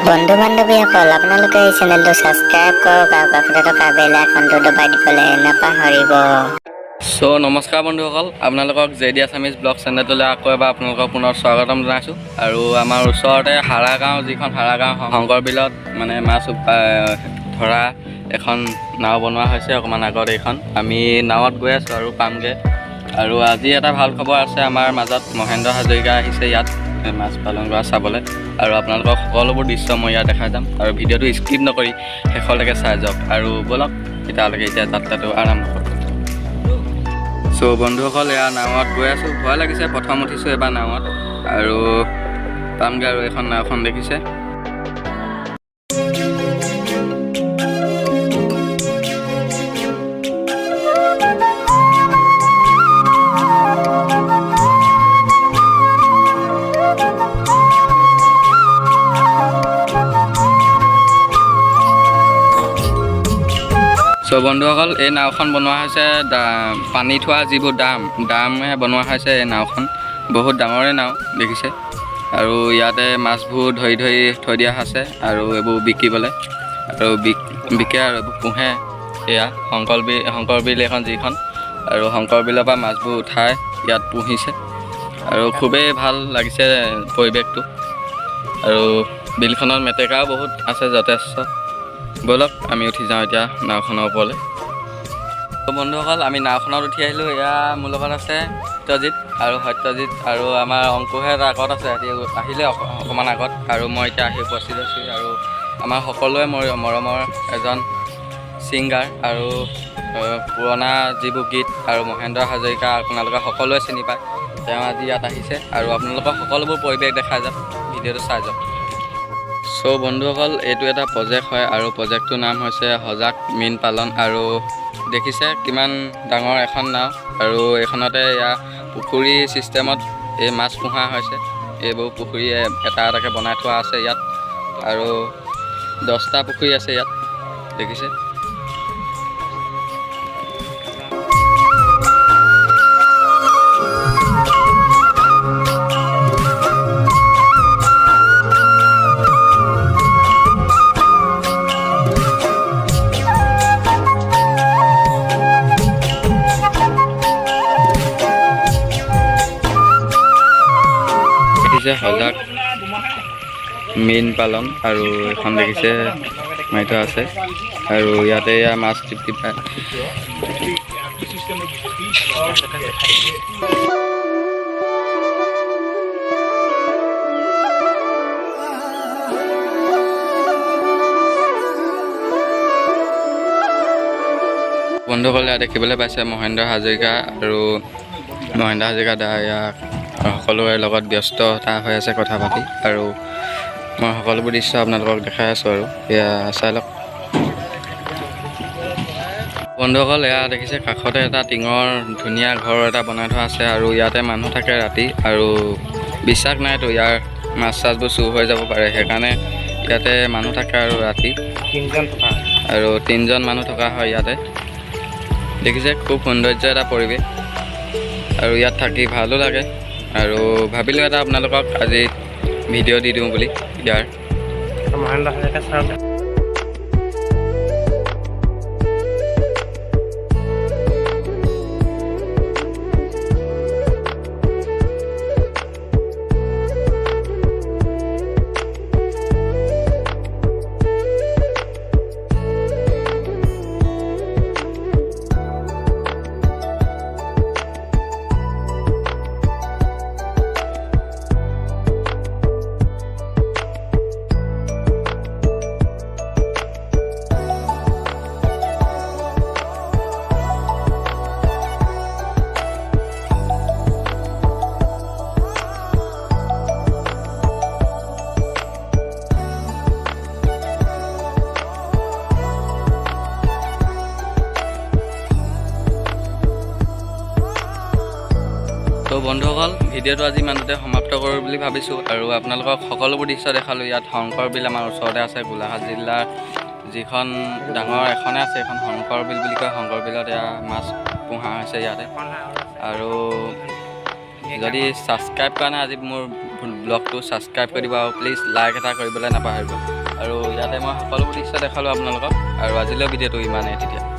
বন্ধু বান্ধৱীসকল আপোনালোকে এই চেনেলটো ছাবস্ক্ৰাইব কৰক আৰু কাষতে থকা বেল আইকনটো দবাই দিবলৈ নাপাহৰিব। নমস্কাৰ বন্ধুসকল, আপোনালোকক জেডি আছামিজ ব্লগ চেনেলটোলৈ আকৌ এবাৰ আপোনালোকক পুনৰ স্বাগতম জনাইছোঁ। আৰু আমাৰ ওচৰতে হাৰা গাঁও, যিখন হাৰা গাঁও শংকৰ বিলত মানে মাছ ধৰা এখন নাও বনোৱা হৈছে। অকণমান আগত এইখন আমি নাৱত গৈ আছোঁ আৰু পামগৈ। আৰু আজি এটা ভাল খবৰ আছে, আমাৰ মাজত মহেন্দ্ৰ হাজৰিকা আহিছে ইয়াত মাছ পালন কৰা চাবলৈ। আৰু আপোনালোকক সকলোবোৰ দৃশ্য মই ইয়াত দেখাই যাম, আৰু ভিডিঅ'টো স্কিপ নকৰি শেষলৈকে চাই যাওক। আৰু ব'লক এতিয়া যাত্ৰাটো আৰম্ভ কৰোঁ। বন্ধুসকল, এয়া নাৱত গৈ আছোঁ। ভয় লাগিছে, প্ৰথম উঠিছোঁ এবাৰ নাৱত, আৰু পামগৈ আৰু এখন নাওখন দেখিছে। বন্ধুসকল, এই নাওখন বনোৱা হৈছে পানী থোৱা যিবোৰ দামে বনোৱা হৈছে। এই নাওখন বহুত ডাঙৰে নাও দেখিছে, আৰু ইয়াতে মাছবোৰ ধৰি থৈ দিয়া আছে, আৰু এইবোৰ বিকিবলৈ, আৰু বিকে আৰু এইবোৰ পোহে। এয়া শংকৰ বিল এখন যিখন, আৰু শংকৰ বিলৰ পৰা মাছবোৰ উঠাই ইয়াত পুহিছে, আৰু খুবেই ভাল লাগিছে পৰিৱেশটো। আৰু বিলখনত মেটেকাও বহুত আছে যথেষ্ট। ব'লক আমি উঠি যাওঁ এতিয়া নাওখনৰ ওপৰলৈ। বন্ধুসকল, আমি নাওখনত উঠি আহিলোঁ। এয়া মোৰ লগত আছে সত্যজিৎ আৰু আমাৰ অংকুৰহে তাৰ আগত আছে। আহিলে অকণমান আগত, আৰু মই এতিয়া আহি উপস্থিত আছোঁ। আৰু আমাৰ সকলোৱে মৰমৰ এজন ছিংগাৰ, আৰু পুৰণা যিবোৰ গীত আৰু মহেন্দ্ৰ হাজৰিকা আপোনালোকে সকলোৱে চিনি পায়। তেওঁ আজি ইয়াত আহিছে, আৰু আপোনালোকক সকলোবোৰ পৰিৱেশ দেখাই যাম, ভিডিঅ'টো চাই যাওক। বন্ধুসকল, এইটো এটা প্ৰজেক্ট হয়, আৰু প্ৰজেক্টটোৰ নাম হৈছে সজাগ মীন পালন। আৰু দেখিছে কিমান ডাঙৰ এখন নাও, আৰু এইখনতে এয়া পুখুৰী ছিষ্টেমত এই মাছ পোহা হৈছে। এইবোৰ পুখুৰী এটা এটাকৈ বনাই থোৱা আছে ইয়াত, আৰু 10টা পুখুৰী আছে ইয়াত দেখিছে। সজাগ মীন পালন, আৰু এখন দেখিছে মাৰি থোৱা আছে, আৰু ইয়াতে মাছ তৃপ্তি পায়। বন্ধুসকলে দেখিবলৈ পাইছে মহেন্দ্ৰ হাজৰিকা, আৰু মহেন্দ্ৰ হাজৰিকা ইয়াক সকলোৰে লগত ব্যস্ততা হৈ আছে কথা পাতি, আৰু মই সকলোবোৰ দৃশ্য আপোনালোকক দেখাই আছোঁ। আৰু এয়া চাই লওক বন্ধুসকল। এয়া দেখিছে কাষতে এটা টিঙৰ ধুনীয়া ঘৰ এটা বনাই থোৱা আছে, আৰু ইয়াতে মানুহ থাকে ৰাতি, আৰু বিশ্বাস নাইতো ইয়াৰ মাছ চাছবোৰ চুৰ হৈ যাব পাৰে, সেইকাৰণে ইয়াতে মানুহ থাকে। আৰু ৰাতি 3জন মানুহ থকা হয় ইয়াতে। দেখিছে খুব সৌন্দৰ্য এটা পৰিৱেশ, আৰু ইয়াত থাকি ভালো লাগে। আৰু ভাবিলোঁ এটা আপোনালোকক আজি ভিডিঅ' দি দিওঁ বুলি ইয়াৰ। বন্ধুসকল, ভিডিঅ'টো আজি ইমানতে সমাপ্ত কৰোঁ বুলি ভাবিছোঁ, আৰু আপোনালোকক সকলোবোৰ দৃশ্য দেখালোঁ। ইয়াত শংকৰ বিল আমাৰ ওচৰতে আছে, গোলাঘাট জিলাৰ যিখন ডাঙৰ এখনে আছে, এখন শংকৰ বিল বুলি কয়। শংকৰ বিলত এয়া মাছ পোহা হৈছে ইয়াতে। আৰু যদি ছাবস্ক্ৰাইব কৰা নাই আজি মোৰ ব্লগটো ছাবস্ক্ৰাইব কৰি দিব, আৰু প্লিজ লাইক এটা কৰিবলৈ নাপাহৰিব। আৰু ইয়াতে মই সকলোবোৰ দৃশ্য দেখালোঁ আপোনালোকক আৰু আজিলৈও ভিডিঅ'টো ইমানেই তেতিয়া।